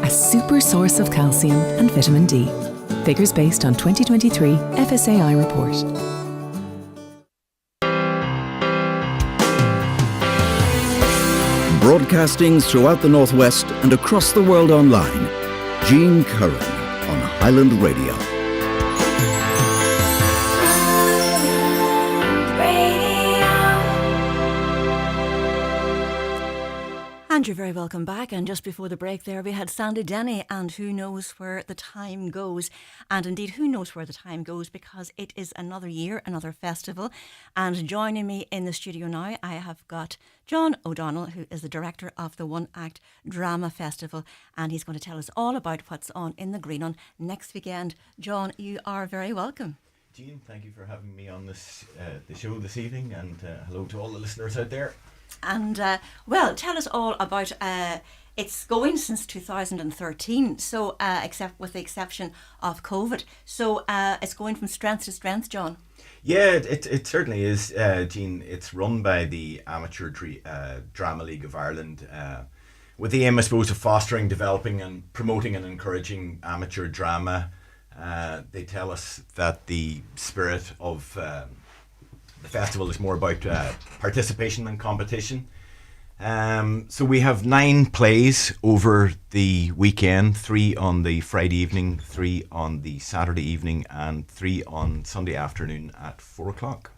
a super source of calcium and vitamin D. Figures based on 2023 FSAI report. Broadcasting throughout the Northwest and across the world online, Jean Curran on Highland Radio. And you're very welcome back. And just before the break there, we had Sandy Denny and Who Knows Where the Time Goes. And indeed, who knows where the time goes, because it is another year, another festival. And joining me in the studio now, I have got John O'Donnell, who is the director of the One Act Drama Festival. And he's going to tell us all about what's on in the Grianan next weekend. John, you are very welcome. Jean, thank you for having me on this the show this evening. And hello to all the listeners out there. And, well, tell us all about, it's going since 2013, so except with the exception of COVID. So it's going from strength to strength, John. Yeah, it certainly is, Jean. It's run by the Amateur Drama League of Ireland, with the aim, I suppose, of fostering, developing and promoting and encouraging amateur drama. They tell us that the spirit of the festival is more about participation than competition. So we have 9 plays over the weekend, 3 on the Friday evening, 3 on the Saturday evening, and 3 on Sunday afternoon at 4 o'clock.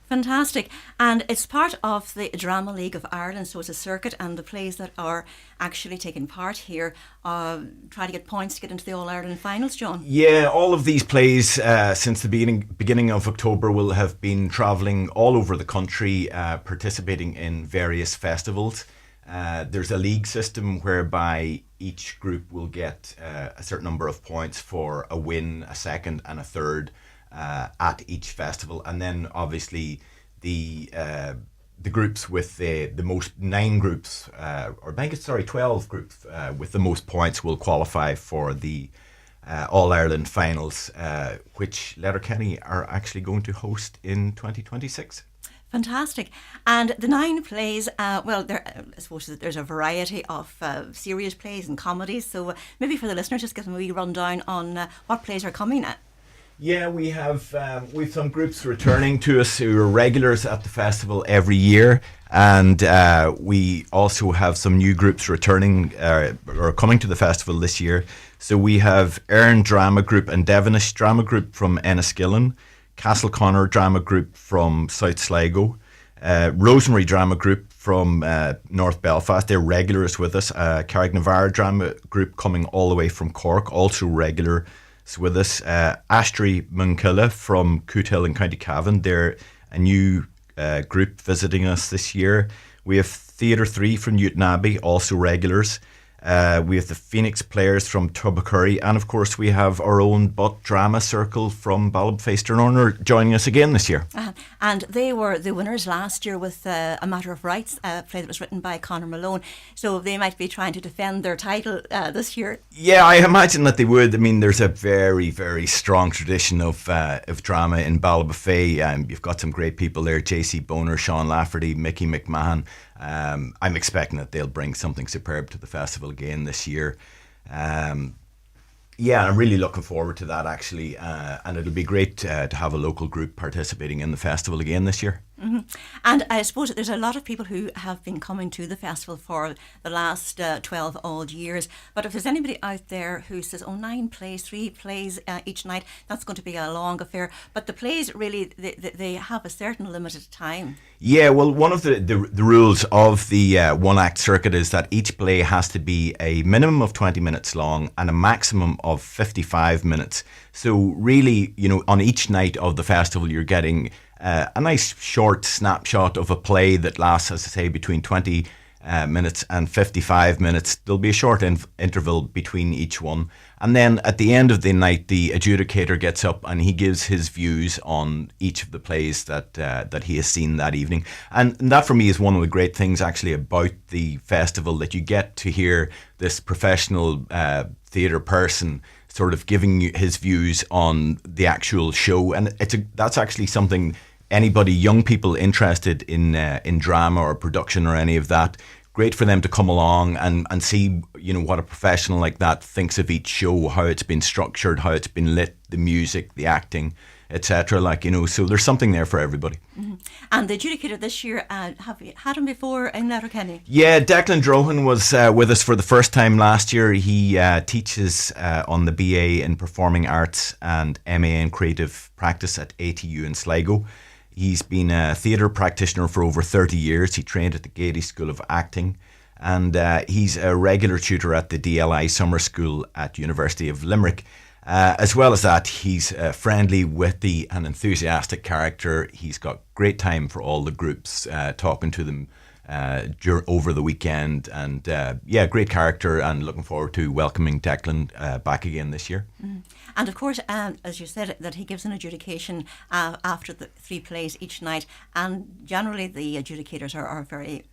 Fantastic. And it's part of the Drama League of Ireland, so it's a circuit, and the plays that are actually taking part here try to get points to get into the All-Ireland finals, John. Yeah, all of these plays since the beginning of October will have been travelling all over the country, participating in various festivals. There's a league system whereby each group will get a certain number of points for a win, a second and a third at each festival, and then obviously the groups with the most 9 groups, or I think it's 12 groups with the most points will qualify for the All Ireland finals, which Letterkenny are actually going to host in 2026. Fantastic. And the 9 plays, well, I suppose there's a variety of serious plays and comedies, so maybe for the listeners, just give them a wee rundown on what plays are coming at. Yeah, we've some groups returning to us who are regulars at the festival every year, and we also have some new groups returning or coming to the festival this year. So we have Erin Drama Group and Devonish Drama Group from Enniskillen, Castleconnor Drama Group from South Sligo, Rosemary Drama Group from North Belfast. They're regulars with us. Carricknavar Drama Group coming all the way from Cork, also regular with us. Ashtree Munkilla from Cootehill in County Cavan. They're a new group visiting us this year. We have Theatre 3 from Newtonabbey, also regulars. We have the Phoenix Players from Tubbercurry, and of course we have our own Butt Drama Circle from Ballabfey Sternonor joining us again this year. And they were the winners last year with A Matter of Rights, a play that was written by Conor Malone, so they might be trying to defend their title this year. Yeah, I imagine that they would. I mean, there's a very, very strong tradition of drama in Ballabfey. You've got some great people there, JC Boner, Sean Lafferty, Mickey McMahon. I'm expecting that they'll bring something superb to the festival again this year. Yeah, I'm really looking forward to that actually, and it'll be great to have a local group participating in the festival again this year. Mm-hmm. And I suppose there's a lot of people who have been coming to the festival for the last 12 odd years, but if there's anybody out there who says, 9 plays, 3 plays each night, that's going to be a long affair. But the plays really, they have a certain limited time. Yeah, well, one of the rules of the one act circuit is that each play has to be a minimum of 20 minutes long and a maximum of 55 minutes. So really, on each night of the festival, you're getting a nice short snapshot of a play that lasts, as I say, between 20 minutes and 55 minutes. There'll be a short interval between each one. And then at the end of the night, the adjudicator gets up and he gives his views on each of the plays that he has seen that evening. And that for me is one of the great things actually about the festival, that you get to hear this professional theatre person sort of giving you his views on the actual show. And that's actually something anybody, young people interested in drama or production or any of that, great for them to come along and see, what a professional like that thinks of each show, how it's been structured, how it's been lit, the music, the acting, etc. So there's something there for everybody. Mm-hmm. And the adjudicator this year, have you had him before in Letterkenny? Yeah, Declan Drohan was with us for the first time last year. He teaches on the BA in Performing Arts and MA in Creative Practice at ATU in Sligo. He's been a theatre practitioner for over 30 years. He trained at the Gaiety School of Acting, and he's a regular tutor at the DLI Summer School at University of Limerick. As well as that, he's friendly, witty and enthusiastic character. He's got great time for all the groups, talking to them over the weekend, and great character, and looking forward to welcoming Declan back again this year. Mm. And of course, as you said, that he gives an adjudication after the 3 plays each night, and generally the adjudicators are very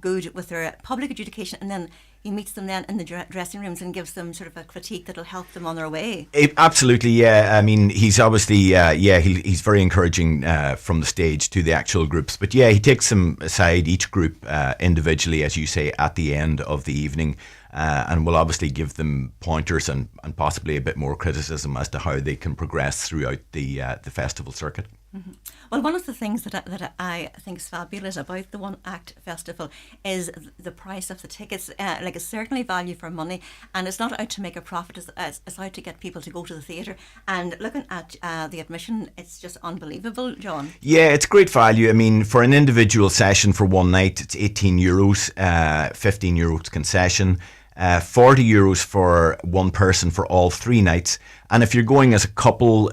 good with their public adjudication, and then he meets them then in the dressing rooms and gives them sort of a critique that'll help them on their way. Absolutely, yeah. I mean, he's obviously, he's very encouraging from the stage to the actual groups. But yeah, he takes them aside, each group individually, as you say, at the end of the evening, and will obviously give them pointers and possibly a bit more criticism as to how they can progress throughout the festival circuit. Mm-hmm. Well, one of the things that I think is fabulous about the One Act Festival is the price of the tickets. It's certainly value for money, and it's not out to make a profit, it's out to get people to go to the theatre. And looking at the admission, it's just unbelievable, John. Yeah, it's great value. I mean, for an individual session for one night, it's €18, €15 concession. €40 for one person for all 3 nights. And if you're going as a couple,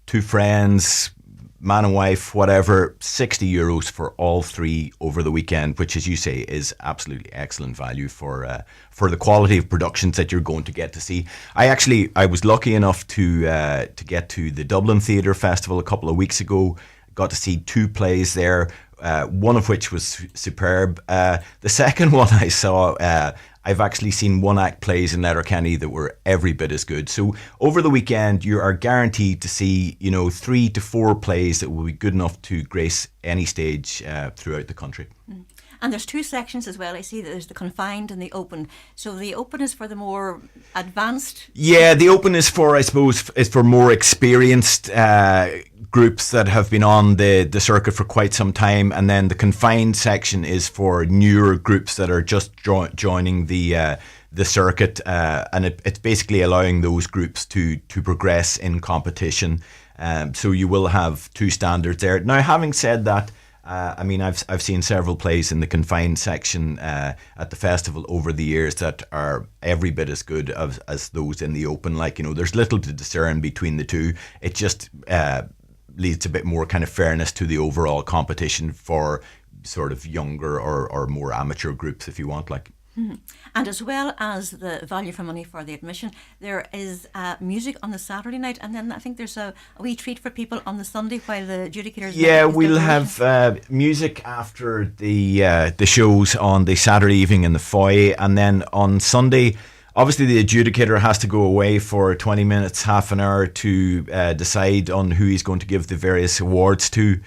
2 friends, man and wife, whatever, €60 for all 3 over the weekend, which, as you say, is absolutely excellent value for the quality of productions that you're going to get to see. I was lucky enough to get to the Dublin Theatre Festival a couple of weeks ago. Got to see 2 plays there, one of which was superb. The second one I saw, I've actually seen one-act plays in Letterkenny that were every bit as good. So over the weekend, you are guaranteed to see, 3 to 4 plays that will be good enough to grace any stage throughout the country. Mm. And there's 2 sections as well. I see that there's the confined and the open. So the open is for the more advanced. Yeah, the open is for, I suppose, is for more experienced groups that have been on the circuit for quite some time, and then the confined section is for newer groups that are just joining the circuit, and it's basically allowing those groups to progress in competition. So you will have 2 standards there. Now, having said that, I've seen several plays in the confined section at the festival over the years that are every bit as good as those in the open. There's little to discern between the 2. It just leads to a bit more kind of fairness to the overall competition for sort of younger or more amateur groups, if you want. Mm-hmm. And as well as the value for money for the admission, there is music on the Saturday night, and then I think there's a wee treat for people on the Sunday while the adjudicators. Yeah, we'll have music after the shows on the Saturday evening in the foyer, and then on Sunday, obviously the adjudicator has to go away for 20 minutes, half an hour to decide on who he's going to give the various awards to.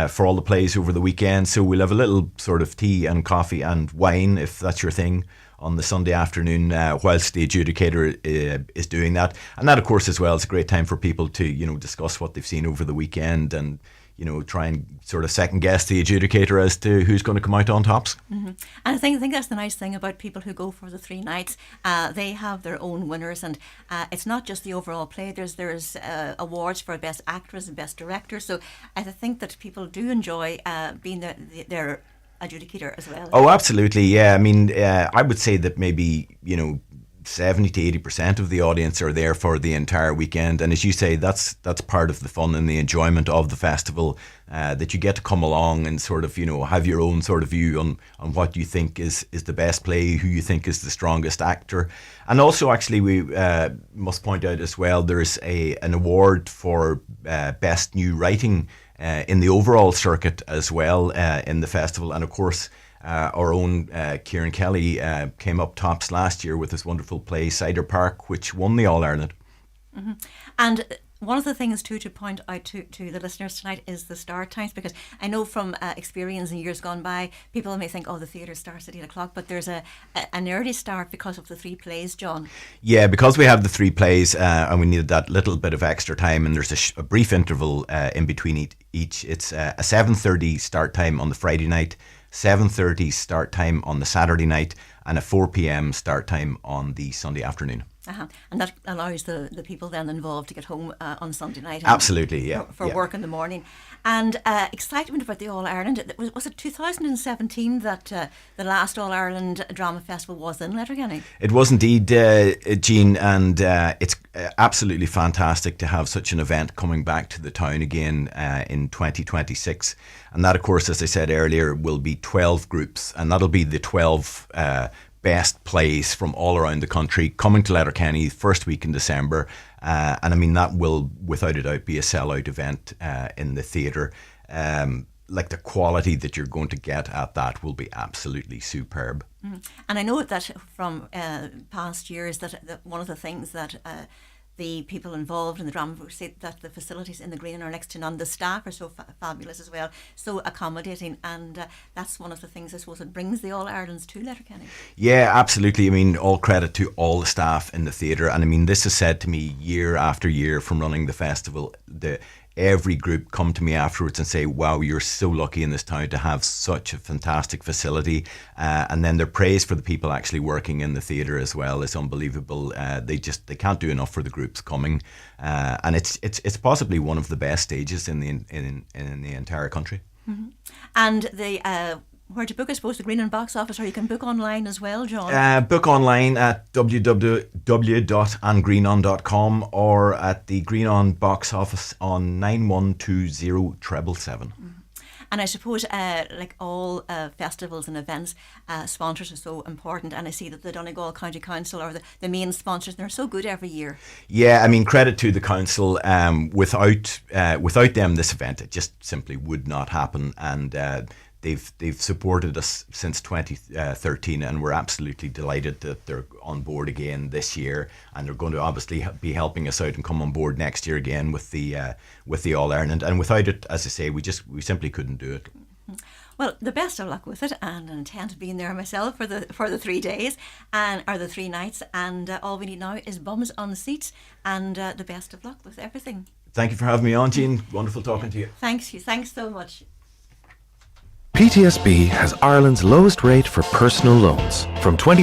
For all the plays over the weekend. So we'll have a little sort of tea and coffee and wine, if that's your thing, on the Sunday afternoon whilst the adjudicator is doing that. And that, of course, as well, is a great time for people to, discuss what they've seen over the weekend and, try and sort of second guess the adjudicator as to who's going to come out on tops. Mm-hmm. And I think that's the nice thing about people who go for the 3 nights. They have their own winners, and it's not just the overall play. There's awards for best actress and best director. So I think that people do enjoy being their adjudicator as well. Oh, absolutely, yeah. I mean, I would say that maybe 70 to 80% of the audience are there for the entire weekend, and as you say, that's part of the fun and the enjoyment of the festival, that you get to come along and sort of have your own sort of view on what you think is the best play, who you think is the strongest actor. And also, actually, we must point out as well, there's an award for best new writing in the overall circuit as well in the festival. And of course, our own Kieran Kelly came up tops last year with his wonderful play Cider Park, which won the All-Ireland. Mm-hmm. And One of the things too to point out to the listeners tonight is the start times, because I know from experience in years gone by, people may think, oh, the theatre starts at 8 o'clock, but there's an early start because of the 3 plays, John. Yeah, because we have the 3 plays and we needed that little bit of extra time, and there's a brief interval in between each. It's a 7:30 start time on the Friday night, 7:30 start time on the Saturday night, and a 4 p.m. start time on the Sunday afternoon. And that allows the people then involved to get home on Sunday night. Absolutely, yeah. For work in the morning. And excitement about the All-Ireland. Was it 2017 that the last All-Ireland Drama Festival was in Letterkenny? It was indeed, Jean, and it's absolutely fantastic to have such an event coming back to the town again in 2026. And that, of course, as I said earlier, will be 12 groups, and that'll be the 12 best plays from all around the country coming to Letterkenny first week in December. And I mean, that will without a doubt be a sellout event in the theatre. Like the quality that you're going to get at that will be absolutely superb. And I know that from past years that one of the things that the people involved in the drama group say that the facilities in the Grianan are next to none. The staff are so fabulous as well, so accommodating, and that's one of the things I suppose that brings the All-Irelands to Letterkenny. Yeah, absolutely. I mean, all credit to all the staff in the theatre, and I mean, this is said to me year after year from running the festival. Every group come to me afterwards and say, wow, you're so lucky in this town to have such a fantastic facility. And then their praise for the people actually working in the theatre as well is unbelievable. They can't do enough for the groups coming. And it's possibly one of the best stages in the entire country. Mm-hmm. And where to book, I suppose, the Grianan box office, or you can book online as well, John? Book online at www.angrianan.com or at the Grianan box office on 9120777. Mm-hmm. And I suppose, like all festivals and events, sponsors are so important. And I see that the Donegal County Council are the main sponsors, and they're so good every year. Yeah, I mean, credit to the council. Without them, this event, it just simply would not happen. And they've supported us since 2013, and we're absolutely delighted that they're on board again this year, and they're going to obviously be helping us out and come on board next year again with the All Ireland. And without it, as I say, we simply couldn't do it. Well, the best of luck with it, and I intend to be in there myself for the 3 days or the 3 nights. And all we need now is bums on the seats, and the best of luck with everything. Thank you for having me on, Jean. Wonderful talking to you. Thanks so much. PTSB has Ireland's lowest rate for personal loans from 20